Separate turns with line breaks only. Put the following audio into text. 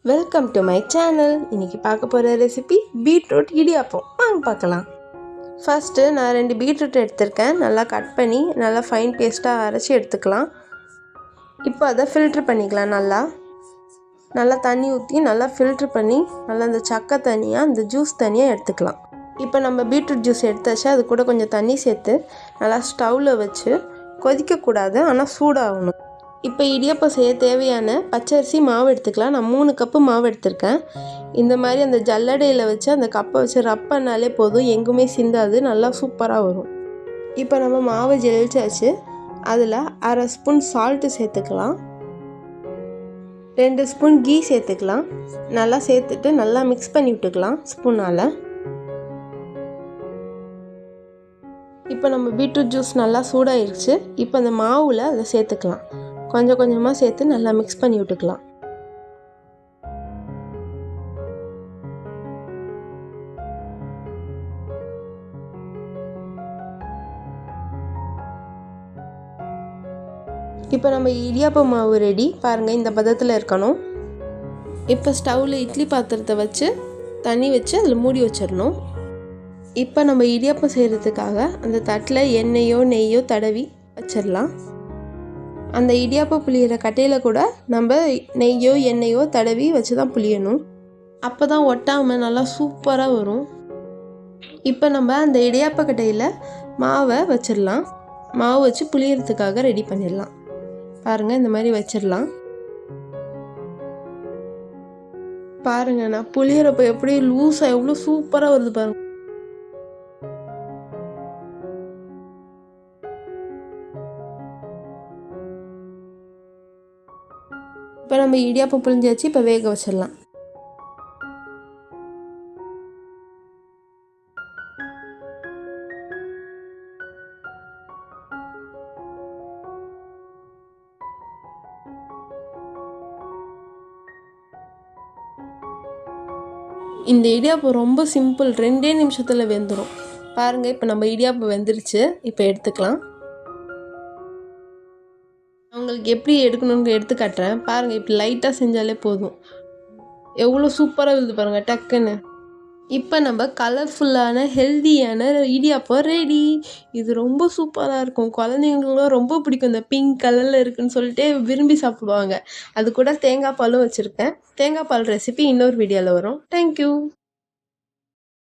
Welcome to my channel. இன்றைக்கி பார்க்க போகிற ரெசிபி பீட்ரூட் இடியாப்பம். வாங்க பார்க்கலாம். ஃபஸ்ட்டு நான் 2 பீட்ரூட் எடுத்திருக்கேன். நல்லா கட் பண்ணி நல்லா ஃபைன் பேஸ்ட்டாக அரைச்சி எடுத்துக்கலாம். இப்போ அதை ஃபில்ட்ரு பண்ணிக்கலாம். நல்லா தண்ணி ஊற்றி நல்லா ஃபில்ட்ரு பண்ணி நல்லா அந்த சக்கை தனியாக அந்த ஜூஸ் தனியாக எடுத்துக்கலாம். இப்போ நம்ம பீட்ரூட் ஜூஸ் எடுத்தாச்சு. அது கூட கொஞ்சம் தண்ணி சேர்த்து நல்லா ஸ்டவ்வில் வச்சு கொதிக்கக்கூடாது, ஆனால் சூடாகணும். இப்போ இடியாப்பம் செய்ய தேவையான பச்சரிசி மாவு எடுத்துக்கலாம். நான் 3 கப்பு மாவு எடுத்திருக்கேன். இந்த மாதிரி அந்த ஜல்லடையில் வச்சு அந்த கப்பை வச்சு ரப் பண்ணாலே போதும், எங்குமே சிந்தாது, நல்லா சூப்பராக வரும். இப்போ நம்ம மாவு ஜெலிச்சாச்சு. அதில் 1/2 ஸ்பூன் சால்ட்டு சேர்த்துக்கலாம். 2 ஸ்பூன் கீ சேர்த்துக்கலாம். நல்லா சேர்த்துட்டு நல்லா மிக்ஸ் பண்ணி விட்டுக்கலாம் ஸ்பூனால். இப்போ நம்ம பீட்ரூட் ஜூஸ் நல்லா சூடாயிருச்சு. இப்போ அந்த மாவில் அதை சேர்த்துக்கலாம். கொஞ்சம் கொஞ்சமாக சேர்த்து நல்லா மிக்ஸ் பண்ணி விட்டுக்கலாம். இப்போ நம்ம இடியாப்ப மாவு ரெடி. பாருங்கள், இந்த பதத்தில் இருக்கணும். இப்போ ஸ்டவ்வில் இட்லி பாத்திரத்தை வச்சு தண்ணி வச்சு அதில் மூடி வச்சிடணும். இப்போ நம்ம இடியாப்பம் செய்கிறதுக்காக அந்த தட்டில் எண்ணெயோ நெய்யோ தடவி வச்சிடலாம். அந்த இடியாப்பம் புளியிற கட்டையில் கூட நம்ம நெய்யோ எண்ணெயோ தடவி வச்சு தான் புளியணும். அப்போ தான் ஒட்டாமல் நல்லா சூப்பராக வரும். இப்போ நம்ம அந்த இடியாப்ப கட்டையில் மாவை வச்சிடலாம். மாவு வச்சு புளியறதுக்காக ரெடி பண்ணிடலாம். பாருங்கள், இந்த மாதிரி வச்சிடலாம். பாருங்கள், நான் புளியறப்போ எப்படி லூஸாக எவ்வளோ சூப்பராக வருது பாருங்கள். இப்போ நம்ம இடியாப்பம் புளிஞ்சாச்சு. இப்போ வேக வச்சிடலாம். இந்த இடியாப்பம் ரொம்ப சிம்பிள், 2 நிமிஷத்தில் வெந்துடும். பாருங்கள், இப்போ நம்ம இடியாப்பம் வெந்துருச்சு. இப்போ எடுத்துக்கலாம். உங்களுக்கு எப்படி எடுக்கணும்னு எடுத்து காட்டுறேன். பாருங்கள், இப்படி லைட்டாக செஞ்சாலே போதும், எவ்வளோ சூப்பராக இருக்குது பாருங்கள் டக்குன்னு. இப்போ நம்ம கலர்ஃபுல்லான ஹெல்தியான இடியாப்பம் ரெடி. இது ரொம்ப சூப்பராக இருக்கும். குழந்தைங்களும் ரொம்ப பிடிக்கும். இந்த பிங்க் கலரில் இருக்குதுன்னு சொல்லிட்டு விரும்பி சாப்பிடுவாங்க. அது கூட தேங்காய் பாலும் வச்சுருக்கேன். தேங்காய் பால் ரெசிபி இன்னொரு வீடியோவில் வரும். தேங்க்யூ.